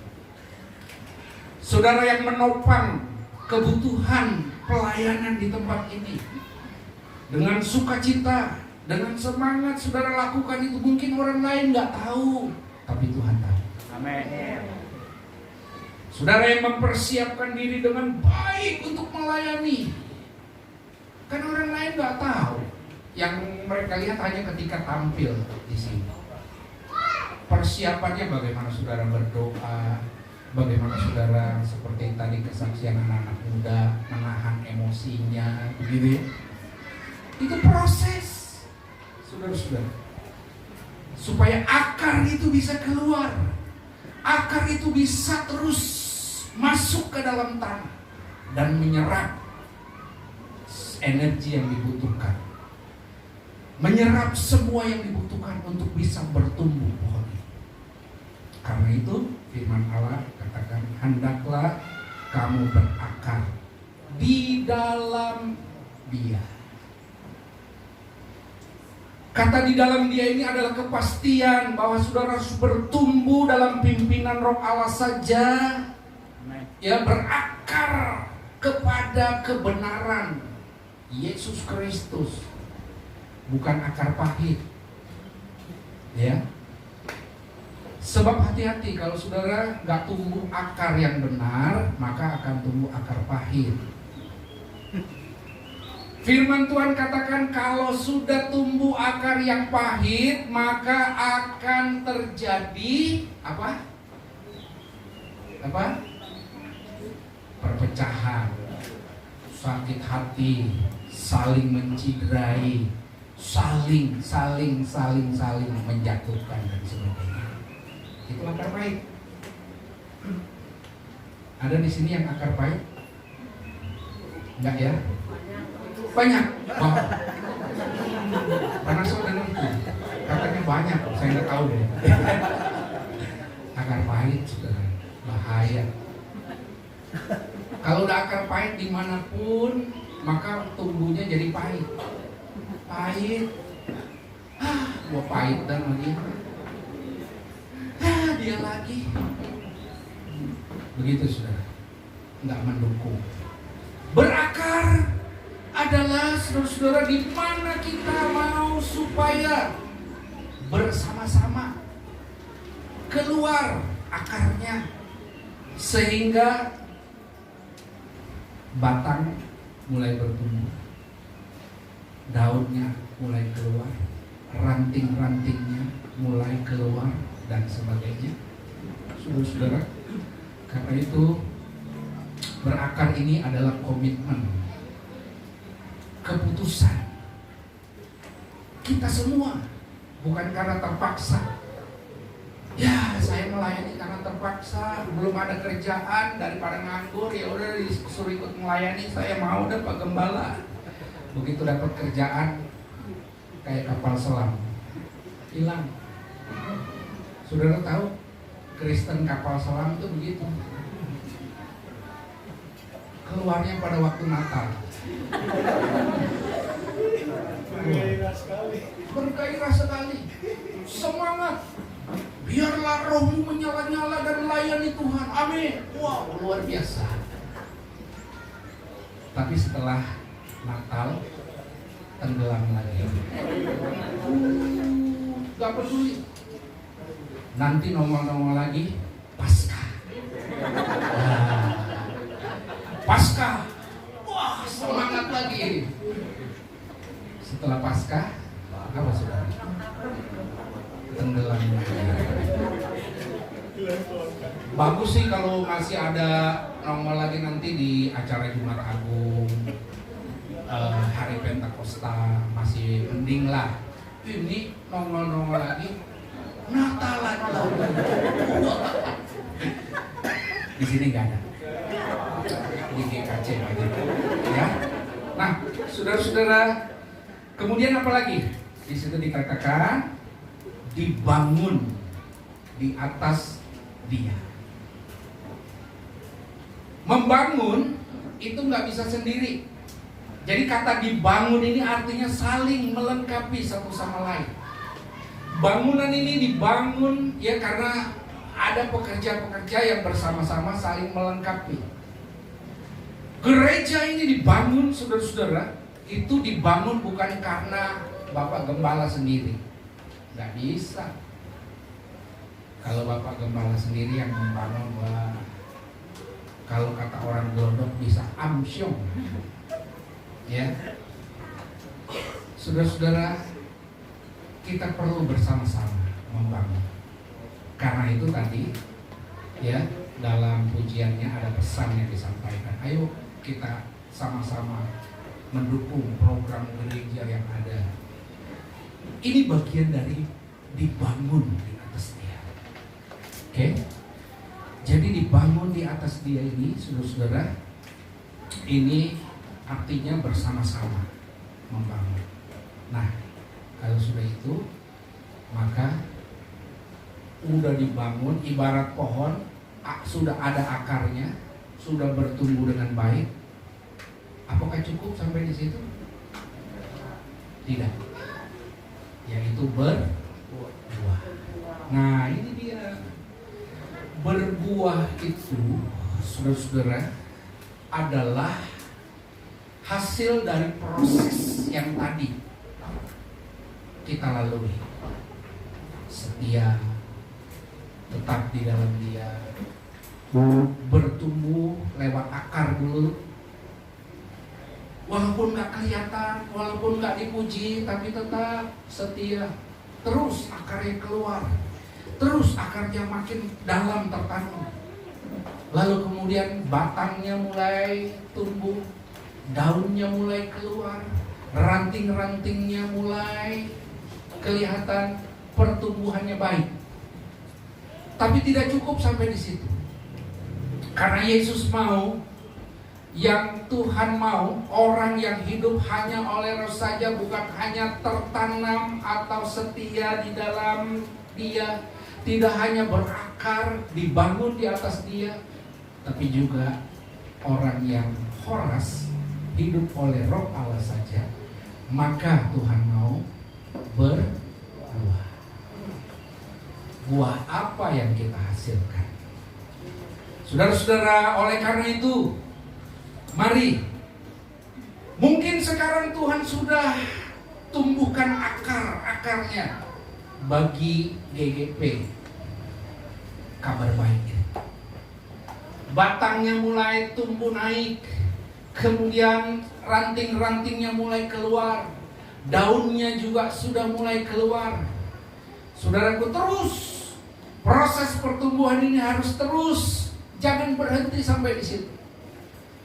Saudara yang menopang kebutuhan pelayanan di tempat ini dengan sukacita, dengan semangat saudara lakukan itu, mungkin orang lain nggak tahu, tapi Tuhan tahu. Amin. Saudara yang mempersiapkan diri dengan baik untuk melayani, kan orang lain nggak tahu. Yang mereka lihat hanya ketika tampil di sini. Persiapannya bagaimana saudara berdoa, bagaimana saudara seperti tadi kesaksian anak-anak muda menahan emosinya, begitu ya. Itu proses, saudara-saudara, supaya akar itu bisa keluar, akar itu bisa terus masuk ke dalam tanah dan menyerap energi yang dibutuhkan, menyerap semua yang dibutuhkan untuk bisa bertumbuh pohon. Karena itu firman Allah katakan, hendaklah kamu berakar di dalam Dia. Kata di dalam Dia ini adalah kepastian bahwa saudara harus bertumbuh dalam pimpinan Roh Allah saja. Ya, berakar kepada kebenaran Yesus Kristus, bukan akar pahit. Ya. Sebab hati-hati, kalau saudara nggak tumbuh akar yang benar, maka akan tumbuh akar pahit. Firman Tuhan katakan, kalau sudah tumbuh akar yang pahit, maka akan terjadi apa? Perpecahan, sakit hati, saling menciderai, saling menjatuhkan dan sebagainya. Itu akar pahit. Ada di sini yang akar pahit? Enggak ya? Banyak. Wow. Karena saya dengar itu, katanya banyak. Saya nggak tahu deh. Akar pahit, saudara, bahaya. Kalau udah akar pahit dimanapun, maka tumbuhnya jadi pahit. Pahit. Gua pahit dan lagi. Dia lagi. Begitu saudara, nggak mendukung. Berakar adalah saudara-saudara di mana kita mau supaya bersama-sama keluar akarnya, sehingga batang mulai bertumbuh, daunnya mulai keluar, ranting-rantingnya mulai keluar, dan sebagainya. Saudara-saudara, karena itu berakar ini adalah komitmen, keputusan kita semua, bukan karena terpaksa. Ya, saya melayani karena terpaksa, belum ada kerjaan, daripada nganggur ya udah disuruh ikut melayani, saya mau deh Pak Gembala. Begitu dapat kerjaan kayak kapal selam, hilang. Saudara tahu Kristen kapal selam itu begitu, keluarnya pada waktu Natal. Bergairah sekali, semangat. Biarlah rohmu menyala-nyala dan melayani Tuhan. Amin. Wow, luar biasa. Tapi setelah Natal tenggelam lagi. Gak peduli. Nanti nongol-nongol lagi Paskah. Paskah. Wah, semangat lagi. Setelah Paskah, apa saudara? Tenggelam. Bagus sih kalau masih ada nongol lagi nanti di acara Jumat Agung, hari Pentakosta, masih mending lah. Ini nongol lagi Natalan. Di sini nggak ada, di GKC aja, ya. Nah, saudara-saudara, kemudian apa lagi? Di situ dikatakan dibangun di atas Dia. Membangun itu nggak bisa sendiri. Jadi kata dibangun ini artinya saling melengkapi satu sama lain. Bangunan ini dibangun ya karena ada pekerja-pekerja yang bersama-sama saling melengkapi. Gereja ini dibangun, saudara-saudara, itu dibangun bukan karena Bapak Gembala sendiri. Nggak bisa. Kalau Bapak Gembala sendiri yang membangun, wah, kalau kata orang Glodok bisa amsyong. Ya, saudara-saudara, kita perlu bersama-sama membangun. Karena itu tadi, ya, dalam pujiannya ada pesan yang disampaikan. Ayo kita sama-sama mendukung program gereja yang ada. Ini bagian dari dibangun di atas Dia. Oke? Jadi dibangun di atas Dia ini, saudara-saudara, ini artinya bersama-sama membangun. Nah, kalau sudah itu, maka udah dibangun ibarat pohon, sudah ada akarnya, sudah bertumbuh dengan baik. Apakah cukup sampai di situ? Tidak. Yaitu berbuah. Nah, ini dia. Berbuah itu, saudara-saudara, adalah hasil dari proses yang tadi kita lalui. Setia, tetap di dalam Dia, bertumbuh lewat akar dulu. Walaupun gak kelihatan, walaupun gak dipuji, tapi tetap setia. Terus akarnya keluar, terus akarnya makin dalam tertanam. Lalu kemudian batangnya mulai tumbuh, daunnya mulai keluar, ranting-rantingnya mulai kelihatan, pertumbuhannya baik. Tapi tidak cukup sampai di situ. Karena Yesus mau, yang Tuhan mau, orang yang hidup hanya oleh Roh saja, bukan hanya tertanam atau setia di dalam Dia, tidak hanya berakar, dibangun di atas Dia, tapi juga orang yang khoras, hidup oleh Roh Allah saja, maka Tuhan mau berbuah. Buah apa yang kita hasilkan? Saudara-saudara, oleh karena itu, mari, mungkin sekarang Tuhan sudah tumbuhkan akarnya bagi GGP. kabar baik ini. Batangnya mulai tumbuh naik, kemudian ranting-rantingnya mulai keluar, daunnya juga sudah mulai keluar. Saudaraku, terus proses pertumbuhan ini harus terus, jangan berhenti sampai di situ,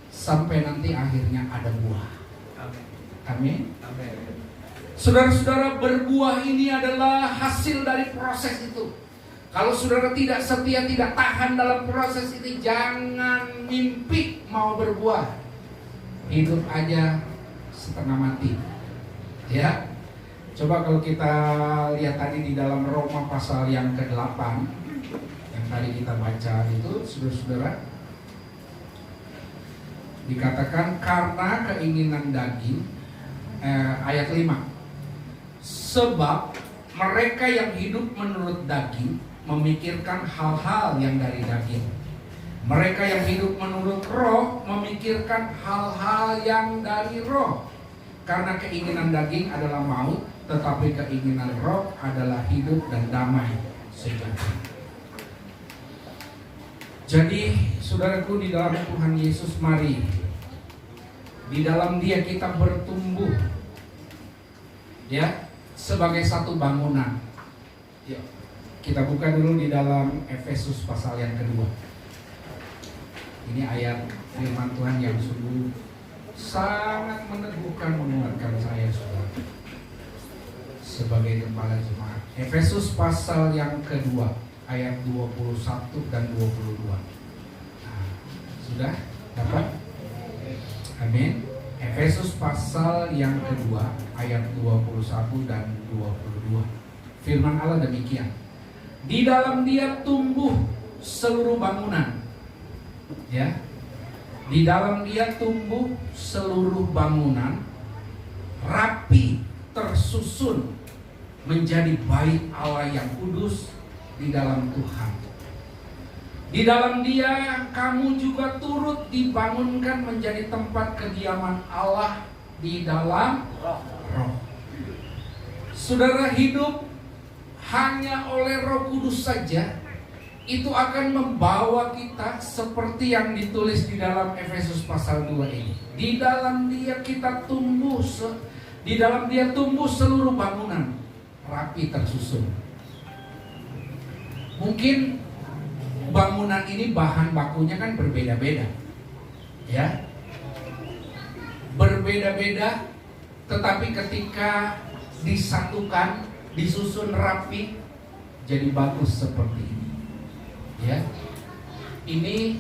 sampai nanti akhirnya ada buah. Amin. Saudara-saudara, berbuah ini adalah hasil dari proses itu. Kalau saudara tidak setia, tidak tahan dalam proses ini, jangan mimpi mau berbuah. Hidup aja setengah mati. Ya. Coba kalau kita lihat tadi di dalam Roma pasal yang ke-8 yang tadi kita baca itu, saudara-saudara, dikatakan karena keinginan daging, ayat 5, sebab mereka yang hidup menurut daging memikirkan hal-hal yang dari daging. Mereka yang hidup menurut roh memikirkan hal-hal yang dari roh. Karena keinginan daging adalah maut, tetapi keinginan roh adalah hidup dan damai sejahtera. Jadi, saudaraku, di dalam Tuhan Yesus, mari di dalam Dia kita bertumbuh, ya, sebagai satu bangunan. Yuk, kita buka dulu di dalam Efesus pasal yang kedua. Ini ayat firman Tuhan yang sungguh sangat meneguhkan, menguatkan saya, saudara, sebagai kepala jemaat. Efesus pasal yang kedua, ayat 21 dan 22. Nah, sudah dapat? Amin. Efesus pasal yang kedua, ayat 21 dan 22. Firman Allah demikian. Di dalam Dia tumbuh seluruh bangunan. Ya. Di dalam Dia tumbuh seluruh bangunan, rapi, tersusun menjadi bait Allah yang kudus di dalam Tuhan. Di dalam Dia kamu juga turut dibangunkan menjadi tempat kediaman Allah di dalam Roh. Saudara, hidup hanya oleh Roh Kudus saja itu akan membawa kita seperti yang ditulis di dalam Efesus pasal 2 ini. Di dalam Dia kita tumbuh, di dalam Dia tumbuh seluruh bangunan rapi tersusun. Mungkin bangunan ini bahan bakunya kan berbeda-beda, ya, berbeda-beda, tetapi ketika disatukan, disusun rapi, jadi bagus seperti ini. Ya, ini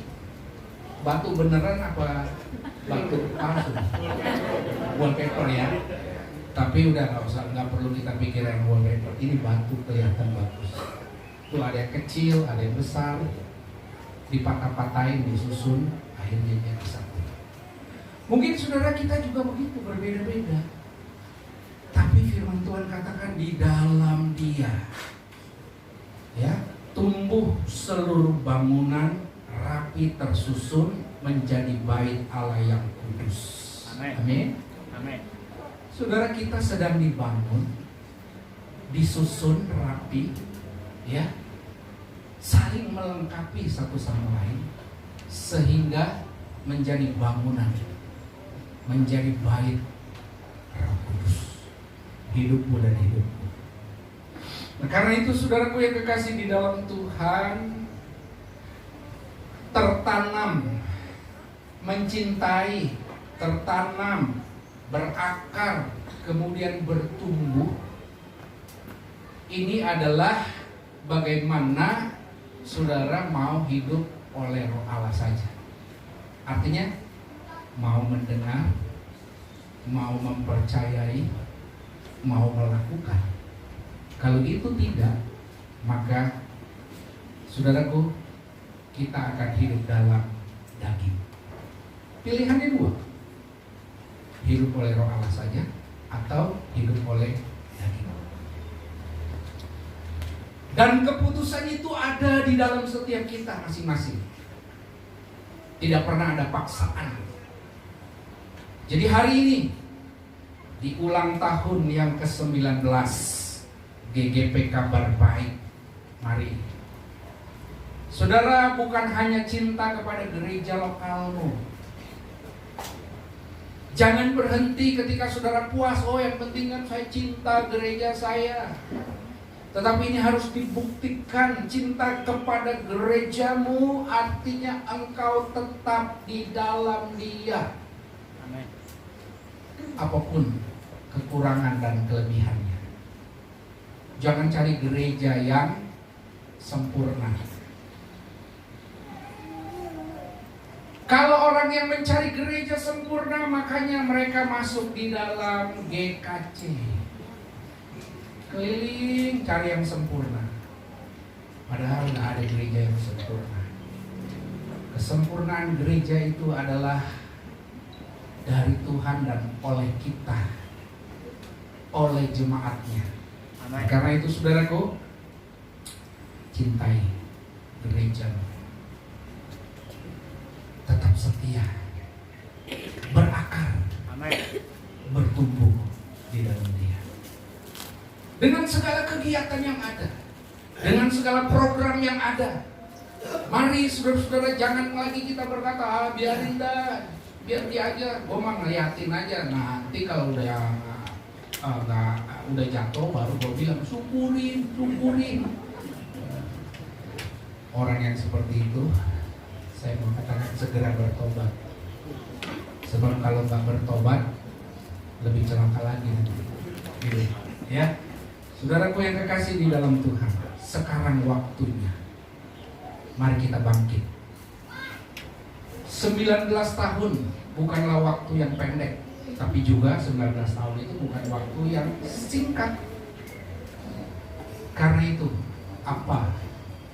batu beneran apa batu palsu? Wallpaper ya. Tapi udah nggak perlu kita pikirin wallpaper. Ini batu kelihatan bagus. Tuh ada yang kecil, ada yang besar, dipatah-patahin, disusun, akhirnya jadi satu. Mungkin saudara kita juga begitu, berbeda-beda. Tapi firman Tuhan katakan di dalam Dia, ya, tumbuh seluruh bangunan rapi tersusun menjadi bait Allah yang kudus. Amin. Amin. Saudara, kita sedang dibangun, disusun rapi, ya, saling melengkapi satu sama lain sehingga menjadi bangunan, menjadi bait Roh Kudus, hidupmu dan hidupku. Nah, karena itu saudaraku yang kekasih di dalam Tuhan, tertanam, mencintai, tertanam, berakar, kemudian bertumbuh. Ini adalah bagaimana saudara mau hidup oleh Roh Allah saja. Artinya mau mendengar, mau mempercayai, mau melakukan. Kalau itu tidak, maka saudaraku, kita akan hidup dalam daging. Pilihannya dua, hidup oleh Roh Allah saja atau hidup oleh daging. Dan keputusan itu ada di dalam setiap kita masing-masing. Tidak pernah ada paksaan. Jadi hari ini di ulang tahun yang ke-19 GGP Kabar Baik, mari Saudara, bukan hanya cinta kepada gereja lokalmu. Jangan berhenti ketika saudara puas, oh yang penting kan saya cinta gereja saya. Tetapi ini harus dibuktikan. Cinta kepada gerejamu artinya engkau tetap di dalam Dia. Amin. Apapun kekurangan dan kelebihannya. Jangan cari gereja yang sempurna. Kalau orang yang mencari gereja sempurna, makanya mereka masuk di dalam GKC. Keliling cari yang sempurna. Padahal nggak ada gereja yang sempurna. Kesempurnaan gereja itu adalah dari Tuhan dan oleh kita, oleh jemaatnya. Amin. Karena itu saudaraku, cintai gerejamu. Tetap setia, berakar, Amin. bertumbuh di dalam Dia. Dengan segala kegiatan yang ada, dengan segala program yang ada, mari saudara-saudara, jangan lagi kita berkata, biarin dah, biar dia aja, gue mah ngeliatin aja. Nanti kalau udah jatuh baru gue bilang syukurin. Orang yang seperti itu, saya mau katakan segera bertobat. Sebab kalau nggak bertobat, lebih celaka lagi nanti. Gitu. Ya, saudaraku yang kekasih di dalam Tuhan, sekarang waktunya. Mari kita bangkit. 19 tahun bukanlah waktu yang pendek, tapi juga 19 tahun itu bukan waktu yang singkat. Karena itu, apa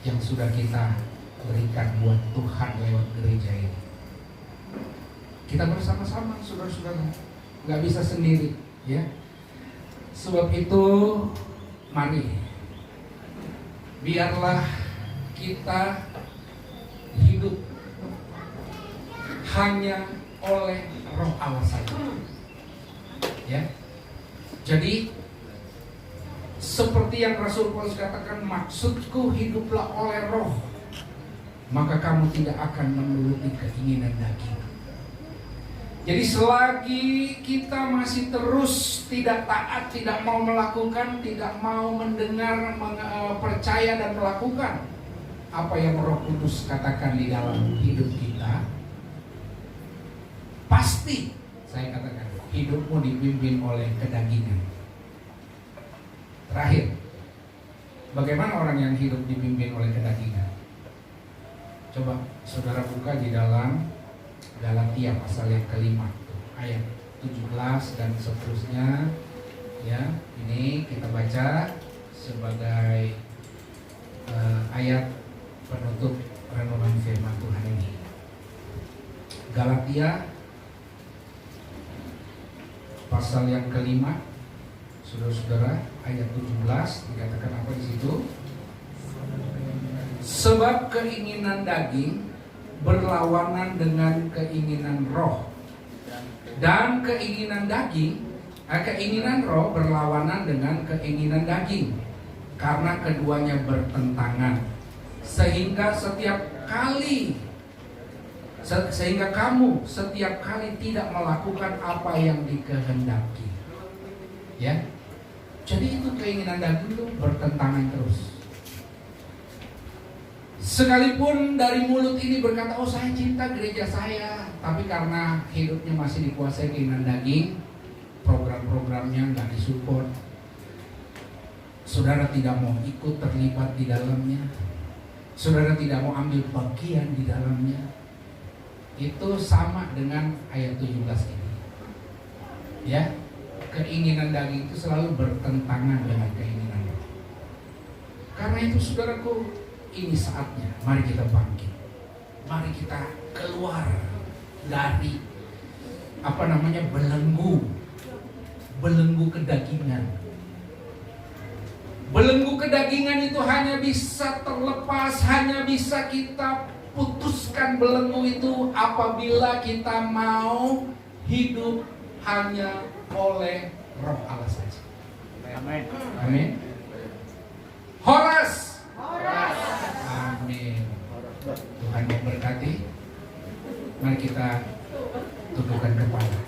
yang sudah kita berikan buat Tuhan lewat gereja ini? Kita bersama-sama, saudara-saudara, nggak bisa sendiri, ya. Sebab itu, mari biarlah kita hidup hanya oleh Roh Allah saja, ya. Jadi seperti yang Rasul Paulus katakan, maksudku hiduplah oleh Roh, maka kamu tidak akan menuruti keinginan daging. Jadi selagi kita masih terus tidak taat, tidak mau melakukan, tidak mau mendengar, percaya dan melakukan apa yang Roh Kudus katakan di dalam hidup kita, pasti saya katakan hidupmu dipimpin oleh kedagingan. Terakhir, bagaimana orang yang hidup dipimpin oleh kedagingan? Coba saudara buka di dalam Galatia pasal yang kelima, ayat 17 dan seterusnya. Ya, ini kita baca sebagai ayat penutup renungan firman Tuhan ini. Galatia pasal yang kelima, saudara-saudara, ayat 17 dikatakan apa di situ? Sebab keinginan daging berlawanan dengan keinginan roh, dan keinginan roh berlawanan dengan keinginan daging, karena keduanya bertentangan, sehingga kamu setiap kali tidak melakukan apa yang dikehendaki. Ya, jadi itu keinginan daging itu bertentangan terus. Sekalipun dari mulut ini berkata, oh saya cinta gereja saya, tapi karena hidupnya masih dikuasai keinginan daging, program-programnya nggak disupport, saudara tidak mau ikut terlibat di dalamnya, saudara tidak mau ambil bagian di dalamnya, itu sama dengan ayat 17 ini. Ya, keinginan daging itu selalu bertentangan dengan keinginan roh. Karena itu saudaraku, ini saatnya, mari kita bangkit. Mari kita keluar dari belenggu kedagingan. Belenggu kedagingan itu hanya bisa terlepas, hanya bisa kita putuskan belenggu itu apabila kita mau hidup hanya oleh Roh Allah saja. Amin. Amin. Horas. Amin. Tuhan memberkati. Mari kita tundukkan kepala.